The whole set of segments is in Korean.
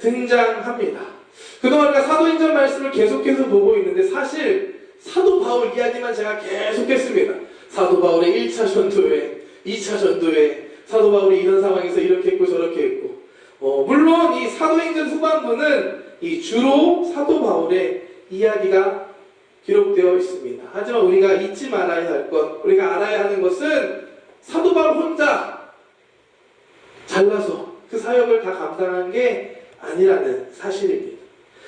등장합니다. 그동안 우리가 사도행전 말씀을 계속해서 보고 있는데 사실 사도 바울 이야기만 제가 계속했습니다. 사도 바울의 1차 전도회, 2차 전도회, 사도 바울이 이런 상황에서 이렇게 했고 저렇게 했고 물론 이 사도행전 후반부는 이 주로 사도 바울의 이야기가 기록되어 있습니다. 하지만 우리가 잊지 말아야 할 것, 우리가 알아야 하는 것은 사도 바울 혼자 잘나서 그 사역을 다 감당한 게 아니라는 사실입니다.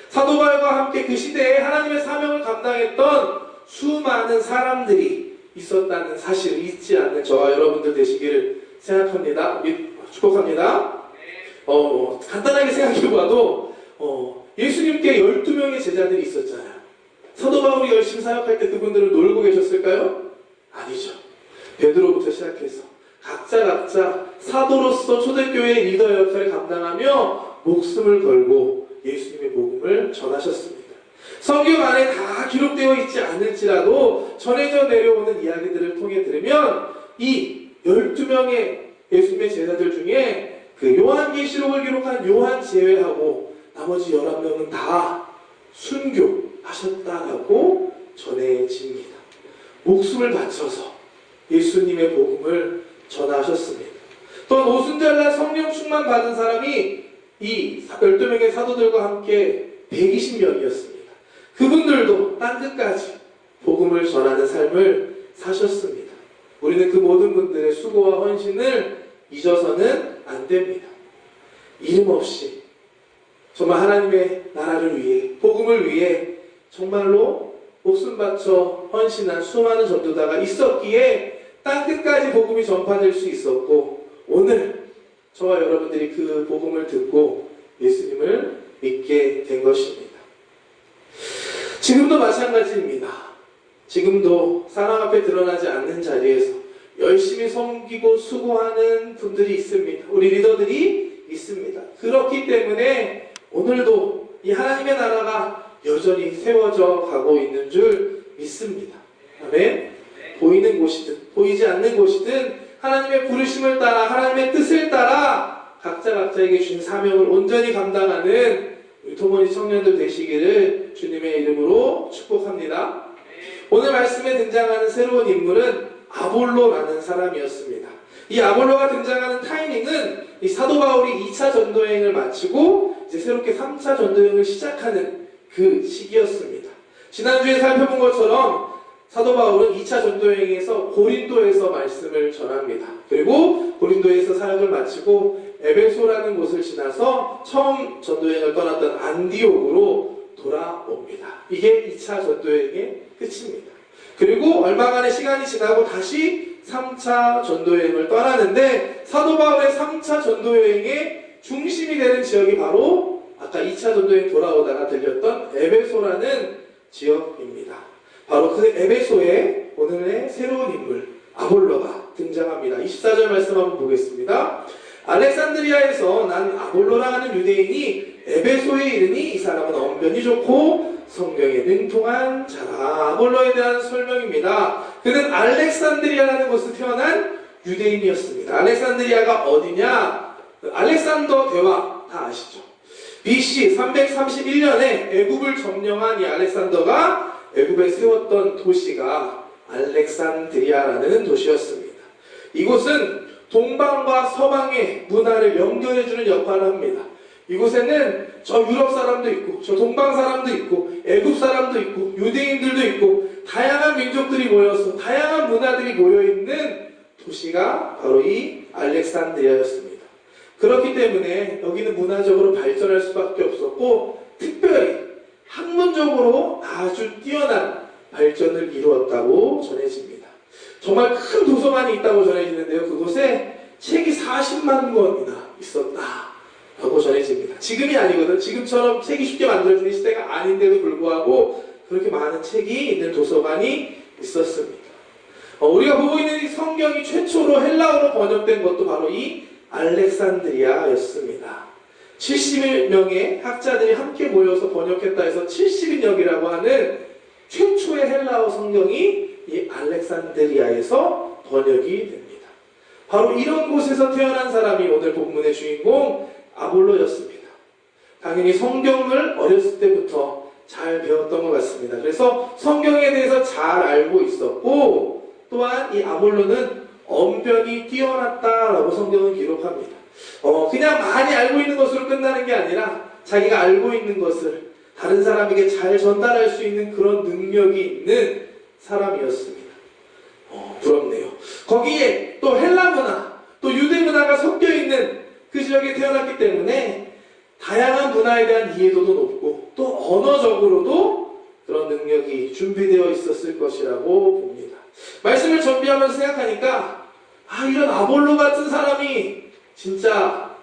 사도 바울과 함께 그 시대에 하나님의 사명을 감당했던 수많은 사람들이 있었다는 사실을 잊지 않는 저와 여러분들 되시기를 생각합니다. 축복합니다. 간단하게 생각해봐도 예수님께 12명의 제자들이 있었잖아요. 사도 바울이 열심히 사역할 때 그분들은 놀고 계셨을까요? 아니죠. 베드로부터 시작해서 각자 사도로서 초대교회의 리더 역할을 감당하며 목숨을 걸고 예수님의 복음을 전하셨습니다. 성경 안에 다 기록되어 있지 않을지라도 전해져 내려오는 이야기들을 통해 들으면 이 12명의 예수님의 제자들 중에 그 요한계시록을 기록한 요한 제외하고 나머지 11명은 다 순교하셨다라고 전해집니다. 목숨을 바쳐서 예수님의 복음을 전하셨습니다. 또한 오순절날 성령 충만 받은 사람이 이 12명의 사도들과 함께 120명이었습니다. 그분들도 땅끝까지 복음을 전하는 삶을 사셨습니다. 우리는 그 모든 분들의 수고와 헌신을 잊어서는 안 됩니다. 이름 없이 정말 하나님의 나라를 위해, 복음을 위해 정말로 목숨 바쳐 헌신한 수많은 전도자가 있었기에 땅끝까지 복음이 전파될 수 있었고, 오늘 저와 여러분들이 그 복음을 듣고 예수님을 믿게 된 것입니다. 지금도 마찬가지입니다. 지금도 사람 앞에 드러나지 않는 자리에서 열심히 섬기고 수고하는 분들이 있습니다. 우리 리더들이 있습니다. 그렇기 때문에 오늘도 이 하나님의 나라가 여전히 세워져 가고 있는 줄 믿습니다. 아멘. 보이는 곳이든 보이지 않는 곳이든 하나님의 부르심을 따라 하나님의 뜻을 따라 각자에게 주신 사명을 온전히 감당하는 우리 토모니 청년들 되시기를 주님의 이름으로 축복합니다. 오늘 말씀에 등장하는 새로운 인물은 아볼로라는 사람이었습니다. 이 아볼로가 등장하는 타이밍은 이 사도 바울이 2차 전도여행을 마치고 이제 새롭게 3차 전도여행을 시작하는 그 시기였습니다. 지난주에 살펴본 것처럼 사도 바울은 2차 전도여행에서 고린도에서 말씀을 전합니다. 그리고 고린도에서 사역을 마치고 에베소라는 곳을 지나서 처음 전도여행을 떠났던 안디옥으로 돌아옵니다. 이게 2차 전도여행의 끝입니다. 그리고 얼마간의 시간이 지나고 다시 3차 전도여행을 떠나는데 사도 바울의 3차 전도여행의 중심이 되는 지역이 바로 아까 2차 전도여행 돌아오다가 들렸던 에베소라는 지역입니다. 바로 그 에베소에 오늘의 새로운 인물 아볼로가 등장합니다. 24절 말씀 한번 보겠습니다. 알렉산드리아에서 난 아볼로라 하는 유대인이 에베소에 이르니 이 사람은 언변이 좋고 성경에 능통한 자라. 아볼로에 대한 설명입니다. 그는 알렉산드리아라는 곳에서 태어난 유대인이었습니다. 알렉산드리아가 어디냐? 알렉산더 대왕 다 아시죠? BC 331년에 애굽을 점령한 이 알렉산더가 애굽에 세웠던 도시가 알렉산드리아라는 도시였습니다. 이곳은 동방과 서방의 문화를 연결해주는 역할을 합니다. 이곳에는 저 유럽 사람도 있고 저 동방 사람도 있고 애굽 사람도 있고 유대인들도 있고 다양한 민족들이 모여서 다양한 문화들이 모여있는 도시가 바로 이 알렉산드리아였습니다. 그렇기 때문에 여기는 문화적으로 발전할 수밖에 없었고 특별히 학문적으로 아주 뛰어난 발전을 이루었다고 전해집니다. 정말 큰 도서관이 있다고 전해지는데요. 그곳에 책이 40만 권이나 있었다라고 전해집니다. 지금이 아니거든. 지금처럼 책이 쉽게 만들어지는 시대가 아닌데도 불구하고 그렇게 많은 책이 있는 도서관이 있었습니다. 우리가 보고 있는 이 성경이 최초로 헬라어로 번역된 것도 바로 이 알렉산드리아였습니다. 70명의 학자들이 함께 모여서 번역했다 해서 70인역이라고 하는 최초의 헬라어 성경이 이 알렉산드리아에서 번역이 됩니다. 바로 이런 곳에서 태어난 사람이 오늘 본문의 주인공 아볼로였습니다. 당연히 성경을 어렸을 때부터 잘 배웠던 것 같습니다. 그래서 성경에 대해서 잘 알고 있었고, 또한 이 아볼로는 언변이 뛰어났다라고 성경은 기록합니다. 그냥 많이 알고 있는 것으로 끝나는 게 아니라 자기가 알고 있는 것을 다른 사람에게 잘 전달할 수 있는 그런 능력이 있는 사람이었습니다. 부럽네요. 거기에 또 헬라 문화, 또 유대 문화가 섞여 있는 그 지역에 태어났기 때문에 다양한 문화에 대한 이해도도 높고 또 언어적으로도 그런 능력이 준비되어 있었을 것이라고 봅니다. 말씀을 준비하면서 생각하니까 이런 아볼로 같은 사람이 진짜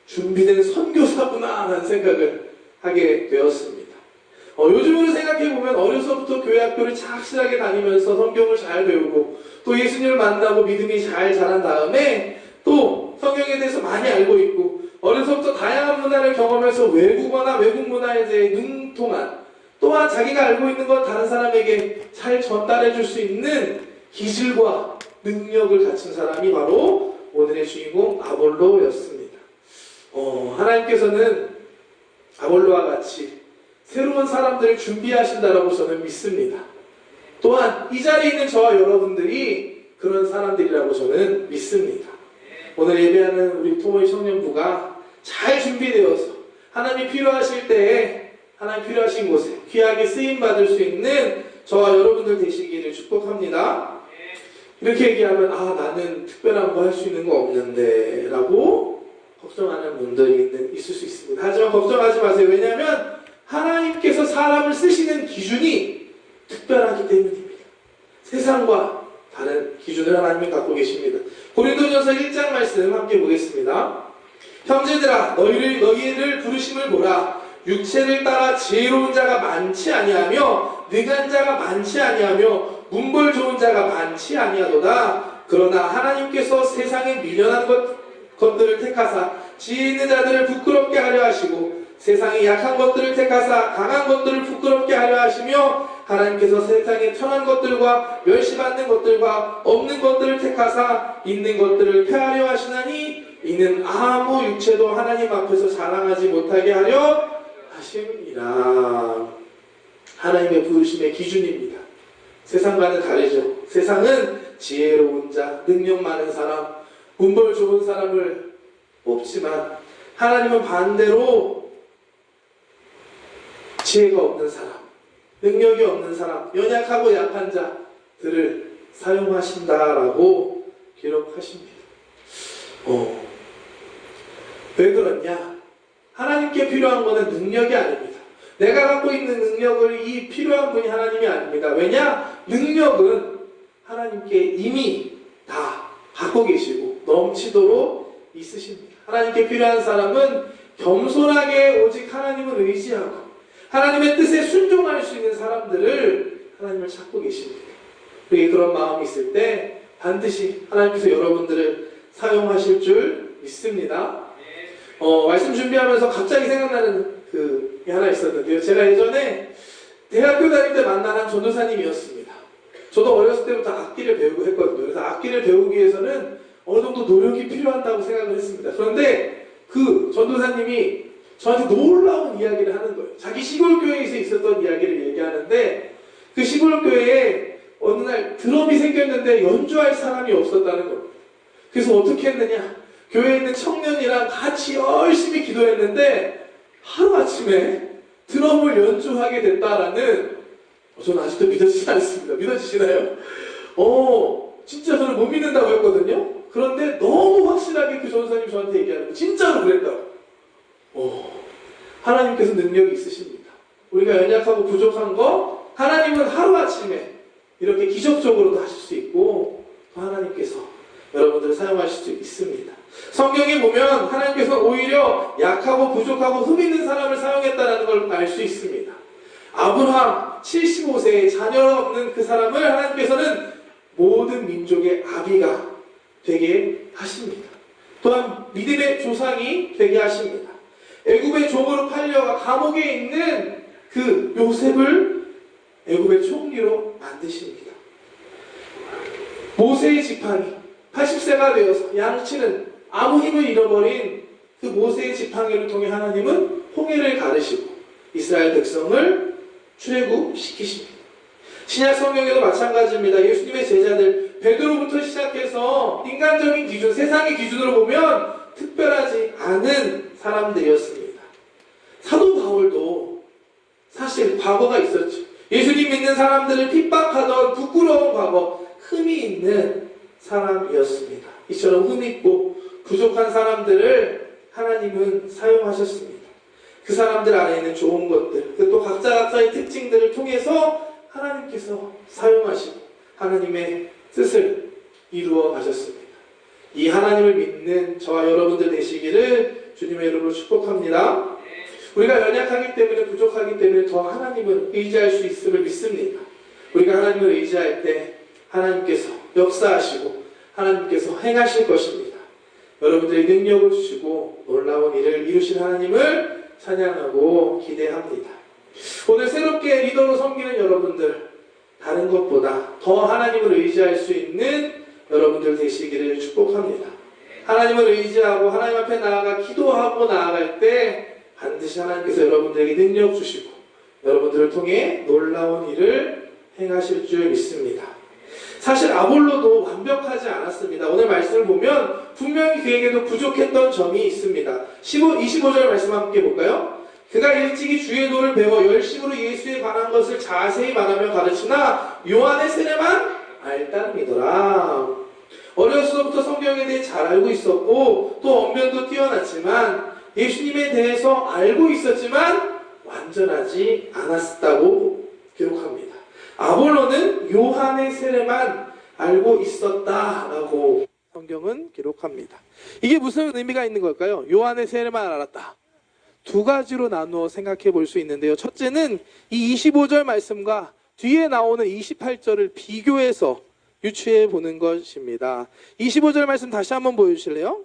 준비된 선교사구나 라는 생각을 하게 되었습니다. 요즘으로 생각해보면 어려서부터 교회 학교를 착실하게 다니면서 성경을 잘 배우고 또 예수님을 만나고 믿음이 잘 자란 다음에 또 성경에 대해서 많이 알고 있고 어려서부터 다양한 문화를 경험해서 외국어나 외국 문화에 대해 능통한, 또한 자기가 알고 있는 건 다른 사람에게 잘 전달해 줄 수 있는 기질과 능력을 갖춘 사람이 바로 오늘의 주인공 아볼로였습니다. 하나님께서는 아볼로와 같이 새로운 사람들을 준비하신다라고 저는 믿습니다. 또한 이 자리에 있는 저와 여러분들이 그런 사람들이라고 저는 믿습니다. 오늘 예배하는 우리 토모이 청년부가 잘 준비되어서 하나님이 필요하실 때에 하나님 필요하신 곳에 귀하게 쓰임받을 수 있는 저와 여러분들 되시기를 축복합니다. 이렇게 얘기하면 나는 특별한 거 할 수 있는 거 없는데 라고 걱정하는 분들이 있을 수 있습니다. 하지만 걱정하지 마세요. 왜냐하면 하나님께서 사람을 쓰시는 기준이 특별하기 때문입니다. 세상과 다른 기준을 하나님이 갖고 계십니다. 고린도전서 1장 말씀 함께 보겠습니다. 형제들아 너희를 부르심을 보라. 육체를 따라 지혜로운 자가 많지 아니하며 능한 자가 많지 아니하며 문벌 좋은 자가 많지 아니하도다. 그러나 하나님께서 세상에 미련한 것들을 택하사 지혜 있는 자들을 부끄럽게 하려 하시고 세상에 약한 것들을 택하사 강한 것들을 부끄럽게 하려 하시며 하나님께서 세상에 천한 것들과 멸시받는 것들과 없는 것들을 택하사 있는 것들을 폐하려 하시나니 이는 아무 육체도 하나님 앞에서 자랑하지 못하게 하려 하심이라. 하나님의 부르심의 기준입니다. 세상과는 다르죠. 세상은 지혜로운 자, 능력 많은 사람, 문벌 좋은 사람을 뽑지만 하나님은 반대로 지혜가 없는 사람, 능력이 없는 사람, 연약하고 약한 자들을 사용하신다라고 기록하십니다. 왜 그러냐? 하나님께 필요한 것은 능력이 아닙니다. 내가 갖고 있는 능력을 이 필요한 분이 하나님이 아닙니다. 왜냐? 능력은 하나님께 이미 다 갖고 계시고 넘치도록 있으십니다. 하나님께 필요한 사람은 겸손하게 오직 하나님을 의지하고 하나님의 뜻에 순종할 수 있는 사람들을 하나님을 찾고 계십니다. 우리에게 그런 마음이 있을 때 반드시 하나님께서 여러분들을 사용하실 줄 믿습니다. 말씀 준비하면서 갑자기 생각나는 게 하나 있었는데요. 제가 예전에 대학교 다닐 때 만난 전도사님이었습니다. 저도 어렸을 때부터 악기를 배우고 했거든요. 그래서 악기를 배우기 위해서는 어느 정도 노력이 필요하다고 생각을 했습니다. 그런데 그 전도사님이 저한테 놀라운 이야기를 하는 거예요. 자기 시골교회에서 있었던 이야기를 얘기하는데 그 시골교회에 어느 날 드럼이 생겼는데 연주할 사람이 없었다는 겁니다. 그래서 어떻게 했느냐? 교회에 있는 청년이랑 같이 열심히 기도했는데 하루아침에 드럼을 연주하게 됐다라는, 저는 아직도 믿어지지 않습니다. 믿어지시나요? 진짜 저는 못 믿는다고 했거든요. 그런데 너무 확실하게 그 전도사님 저한테 얘기하는 거예요. 진짜로 그랬다고. 하나님께서 능력이 있으십니다. 우리가 연약하고 부족한 거 하나님은 하루아침에 이렇게 기적적으로도 하실 수 있고 또 하나님께서 여러분들을 사용하실 수 있습니다. 성경에 보면 하나님께서 오히려 약하고 부족하고 흠 있는 사람을 사용했다는 걸 알 수 있습니다. 아브라함 75세에 자녀 없는 그 사람을 하나님께서는 모든 민족의 아비가 되게 하십니다. 또한 믿음의 조상이 되게 하십니다. 애굽의 종으로 팔려가 감옥에 있는 그 요셉을 애굽의 총리로 만드십니다. 모세의 지팡이 80세가 되어서 양치는 아무 힘을 잃어버린 그 모세의 지팡이를 통해 하나님은 홍해를 가르시고 이스라엘 백성을 출애굽시키십니다. 신약 성경에도 마찬가지입니다. 예수님의 제자들 베드로부터 시작해서 인간적인 기준, 세상의 기준으로 보면 특별하지 않은 사람들이었습니다. 사도 바울도 사실 과거가 있었죠. 예수님 믿는 사람들을 핍박하던 부끄러운 과거, 흠이 있는 사람이었습니다. 이처럼 흠있고 부족한 사람들을 하나님은 사용하셨습니다. 그 사람들 안에 있는 좋은 것들, 또 각자의 특징들을 통해서 하나님께서 사용하시고 하나님의 뜻을 이루어 가셨습니다. 이 하나님을 믿는 저와 여러분들 되시기를 주님의 이름으로 축복합니다. 우리가 연약하기 때문에, 부족하기 때문에 더 하나님을 의지할 수 있음을 믿습니다. 우리가 하나님을 의지할 때 하나님께서 역사하시고 하나님께서 행하실 것입니다. 여러분들의 능력을 주시고 놀라운 일을 이루신 하나님을 찬양하고 기대합니다. 오늘 새롭게 리더로 섬기는 여러분들, 다른 것보다 더 하나님을 의지할 수 있는 여러분들 되시기를 축복합니다. 하나님을 의지하고 하나님 앞에 나아가 기도하고 나아갈 때 반드시 하나님께서 여러분들에게 능력 주시고 여러분들을 통해 놀라운 일을 행하실 줄 믿습니다. 사실 아볼로도 완벽하지 않았습니다. 오늘 말씀을 보면 분명히 그에게도 부족했던 점이 있습니다. 25절 말씀 함께 볼까요? 그가 일찍이 주의 도를 배워 열심으로 예수에 관한 것을 자세히 말하며 가르치나 요한의 세례만 알따름이더라. 어려서부터 성경에 대해 잘 알고 있었고 또 언변도 뛰어났지만 예수님에 대해서 알고 있었지만 완전하지 않았다고 기록합니다. 아볼로는 요한의 세례만 알고 있었다라고 성경은 기록합니다. 이게 무슨 의미가 있는 걸까요? 요한의 세례만 알았다. 두 가지로 나누어 생각해 볼 수 있는데요. 첫째는 이 25절 말씀과 뒤에 나오는 28절을 비교해서 유추해 보는 것입니다. 25절 말씀 다시 한번 보여주실래요?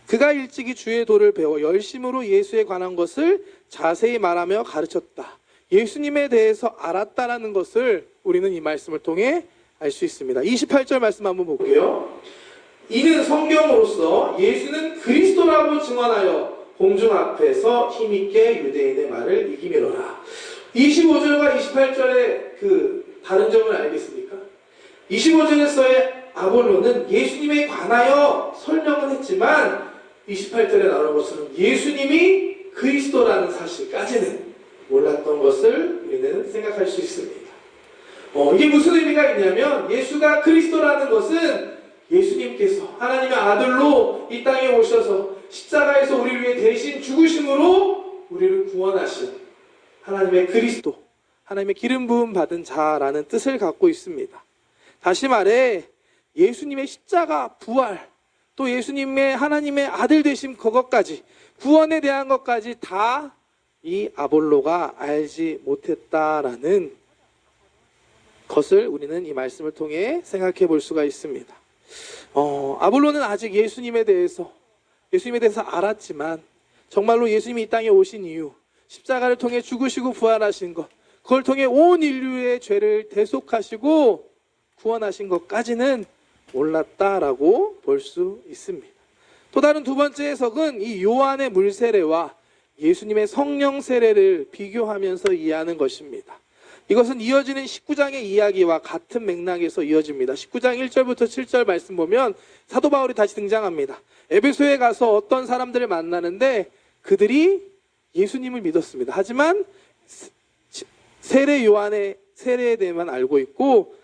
그가 일찍이 주의 도를 배워 열심으로 예수에 관한 것을 자세히 말하며 가르쳤다. 예수님에 대해서 알았다라는 것을 우리는 이 말씀을 통해 알 수 있습니다. 28절 말씀 한번 볼게요. 이는 성경으로서 예수는 그리스도라고 증언하여 공중 앞에서 힘있게 유대인의 말을 이기미로라. 25절과 28절의 그 다른 점을 알겠습니까? 25절에서의 아볼로는 예수님에 관하여 설명은 했지만 28절에 나오는 것처럼 예수님이 그리스도라는 사실까지는 몰랐던 것을 우리는 생각할 수 있습니다. 이게 무슨 의미가 있냐면 예수가 그리스도라는 것은 예수님께서 하나님의 아들로 이 땅에 오셔서 십자가에서 우리를 위해 대신 죽으심으로 우리를 구원하신 하나님의 그리스도, 하나님의 기름 부음 받은 자라는 뜻을 갖고 있습니다. 다시 말해 예수님의 십자가, 부활, 또 예수님의 하나님의 아들 되심 그것까지, 구원에 대한 것까지 다 이 아볼로가 알지 못했다라는 것을 우리는 이 말씀을 통해 생각해 볼 수가 있습니다. 아볼로는 아직 예수님에 대해서 알았지만 정말로 예수님이 이 땅에 오신 이유, 십자가를 통해 죽으시고 부활하신 것, 그걸 통해 온 인류의 죄를 대속하시고 구원하신 것까지는 몰랐다라고 볼 수 있습니다. 또 다른 두 번째 해석은 이 요한의 물 세례와 예수님의 성령 세례를 비교하면서 이해하는 것입니다. 이것은 이어지는 19장의 이야기와 같은 맥락에서 이어집니다. 19장 1절부터 7절 말씀 보면 사도 바울이 다시 등장합니다. 에베소에 가서 어떤 사람들을 만나는데 그들이 예수님을 믿었습니다. 하지만 세례 요한의 세례에 대해만 알고 있고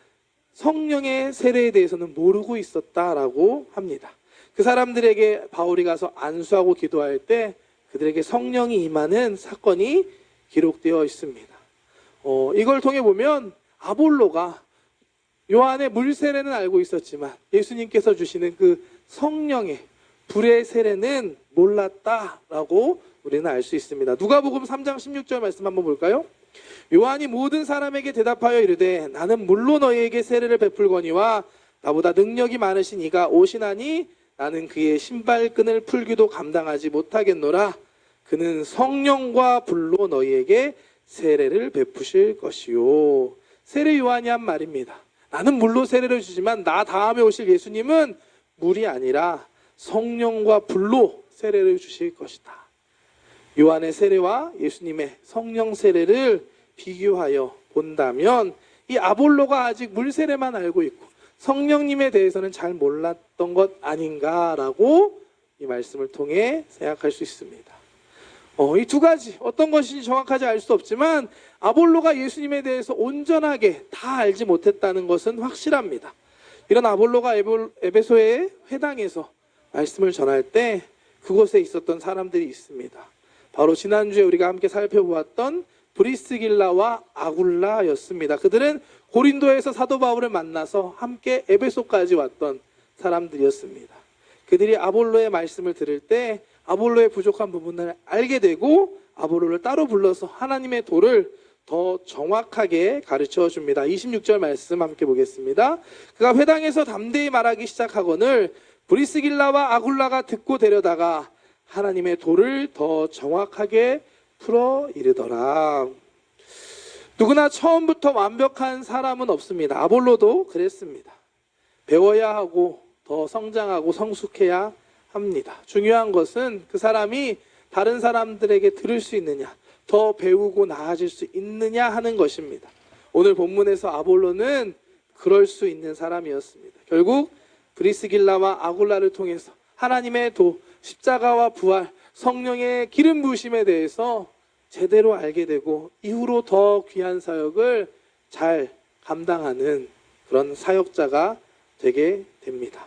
성령의 세례에 대해서는 모르고 있었다라고 합니다. 그 사람들에게 바울이 가서 안수하고 기도할 때 그들에게 성령이 임하는 사건이 기록되어 있습니다. 이걸 통해 보면 아볼로가 요한의 물 세례는 알고 있었지만 예수님께서 주시는 그 성령의 불의 세례는 몰랐다라고 우리는 알 수 있습니다. 누가복음 3장 16절 말씀 한번 볼까요? 요한이 모든 사람에게 대답하여 이르되 나는 물로 너희에게 세례를 베풀거니와 나보다 능력이 많으신 이가 오시나니 나는 그의 신발끈을 풀기도 감당하지 못하겠노라. 그는 성령과 불로 너희에게 세례를 베푸실 것이요. 세례 요한이 한 말입니다. 나는 물로 세례를 주지만 나 다음에 오실 예수님은 물이 아니라 성령과 불로 세례를 주실 것이다. 요한의 세례와 예수님의 성령 세례를 비교하여 본다면 이 아볼로가 아직 물 세례만 알고 있고 성령님에 대해서는 잘 몰랐던 것 아닌가라고 이 말씀을 통해 생각할 수 있습니다. 이 두 가지 어떤 것인지 정확하지 알 수 없지만 아볼로가 예수님에 대해서 온전하게 다 알지 못했다는 것은 확실합니다. 이런 아볼로가 에베소의 회당에서 말씀을 전할 때 그곳에 있었던 사람들이 있습니다. 바로 지난주에 우리가 함께 살펴보았던 브리스길라와 아굴라였습니다. 그들은 고린도에서 사도 바울을 만나서 함께 에베소까지 왔던 사람들이었습니다. 그들이 아볼로의 말씀을 들을 때 아볼로의 부족한 부분을 알게 되고 아볼로를 따로 불러서 하나님의 도를 더 정확하게 가르쳐 줍니다. 26절 말씀 함께 보겠습니다. 그가 회당에서 담대히 말하기 시작하거늘 브리스길라와 아굴라가 듣고 데려다가 하나님의 도를 더 정확하게 풀어 이르더라. 누구나 처음부터 완벽한 사람은 없습니다. 아볼로도 그랬습니다. 배워야 하고 더 성장하고 성숙해야 합니다. 중요한 것은 그 사람이 다른 사람들에게 들을 수 있느냐, 더 배우고 나아질 수 있느냐 하는 것입니다. 오늘 본문에서 아볼로는 그럴 수 있는 사람이었습니다. 결국 브리스길라와 아굴라를 통해서 하나님의 도, 십자가와 부활, 성령의 기름 부으심에 대해서 제대로 알게 되고 이후로 더 귀한 사역을 잘 감당하는 그런 사역자가 되게 됩니다.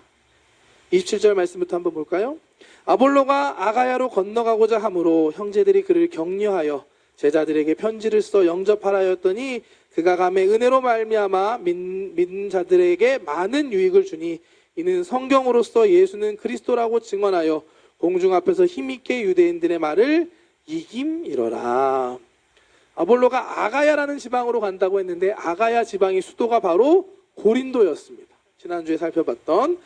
27절 말씀부터 한번 볼까요? 아볼로가 아가야로 건너가고자 하므로 형제들이 그를 격려하여 제자들에게 편지를 써 영접하라 하였더니 그가 감에 은혜로 말미암아 믿는 자들에게 많은 유익을 주니 이는 성경으로서 예수는 그리스도라고 증언하여 공중 앞에서 힘있게 유대인들의 말을 이김이러라. 아볼로가 아가야라는 지방으로 간다고 했는데 아가야 지방의 수도가 바로 고린도였습니다. 지난주에 살펴봤던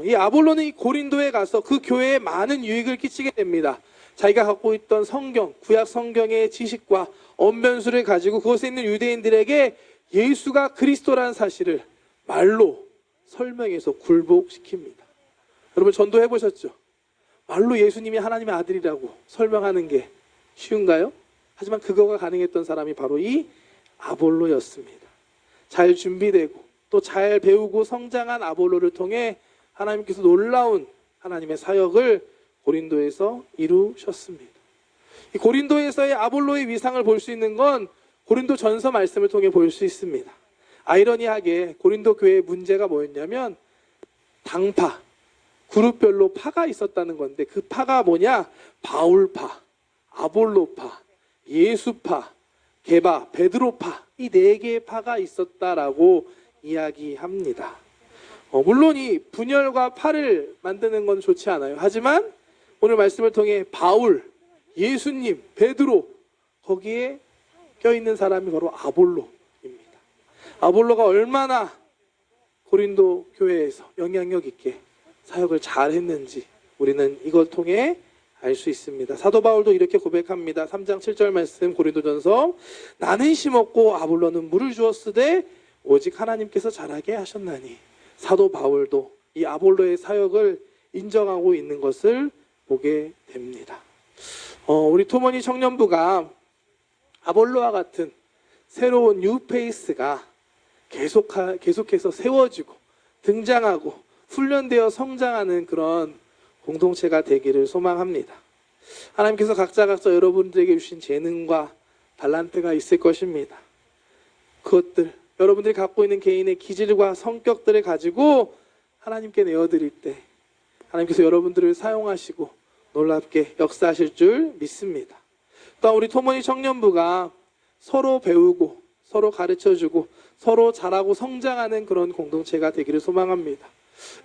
이 아볼로는 이 고린도에 가서 그 교회에 많은 유익을 끼치게 됩니다. 자기가 갖고 있던 성경, 구약 성경의 지식과 언변수를 가지고 그곳에 있는 유대인들에게 예수가 그리스도라는 사실을 말로 설명해서 굴복시킵니다. 여러분 전도해 보셨죠? 말로 예수님이 하나님의 아들이라고 설명하는 게 쉬운가요? 하지만 그거가 가능했던 사람이 바로 이 아볼로였습니다. 잘 준비되고 또 잘 배우고 성장한 아볼로를 통해 하나님께서 놀라운 하나님의 사역을 고린도에서 이루셨습니다. 이 고린도에서의 아볼로의 위상을 볼 수 있는 건 고린도 전서 말씀을 통해 볼 수 있습니다. 아이러니하게 고린도 교회의 문제가 뭐였냐면 당파, 그룹별로 파가 있었다는 건데 그 파가 뭐냐? 바울파, 아볼로파, 예수파, 게바, 베드로파 이 네 개의 파가 있었다라고 이야기합니다. 물론 이 분열과 파를 만드는 건 좋지 않아요. 하지만 오늘 말씀을 통해 바울, 예수님, 베드로 거기에 껴있는 사람이 바로 아볼로입니다. 아볼로가 얼마나 고린도 교회에서 영향력 있게 사역을 잘 했는지 우리는 이걸 통해 알 수 있습니다. 사도 바울도 이렇게 고백합니다. 3장 7절 말씀 고린도전서 나는 심었고 아볼로는 물을 주었으되 오직 하나님께서 자라게 하셨나니. 사도 바울도 이 아볼로의 사역을 인정하고 있는 것을 보게 됩니다. 우리 토모니 청년부가 아볼로와 같은 새로운 뉴페이스가 계속해서 세워지고 등장하고 훈련되어 성장하는 그런 공동체가 되기를 소망합니다. 하나님께서 각자 여러분들에게 주신 재능과 달란트가 있을 것입니다. 그것들 여러분들이 갖고 있는 개인의 기질과 성격들을 가지고 하나님께 내어드릴 때 하나님께서 여러분들을 사용하시고 놀랍게 역사하실 줄 믿습니다. 또한 우리 토모니 청년부가 서로 배우고 서로 가르쳐주고 서로 잘하고 성장하는 그런 공동체가 되기를 소망합니다.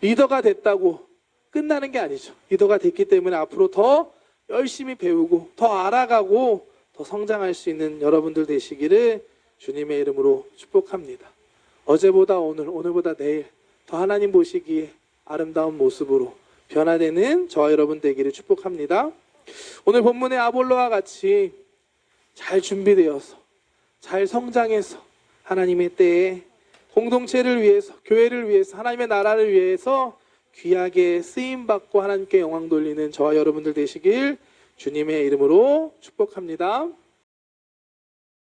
리더가 됐다고 끝나는 게 아니죠. 리더가 됐기 때문에 앞으로 더 열심히 배우고 더 알아가고 더 성장할 수 있는 여러분들 되시기를 주님의 이름으로 축복합니다. 어제보다 오늘, 오늘보다 내일 더 하나님 보시기에 아름다운 모습으로 변화되는 저와 여러분 되기를 축복합니다. 오늘 본문의 아볼로와 같이 잘 준비되어서 잘 성장해서 하나님의 때에 공동체를 위해서, 교회를 위해서, 하나님의 나라를 위해서 귀하게 쓰임받고 하나님께 영광 돌리는 저와 여러분들 되시길 주님의 이름으로 축복합니다.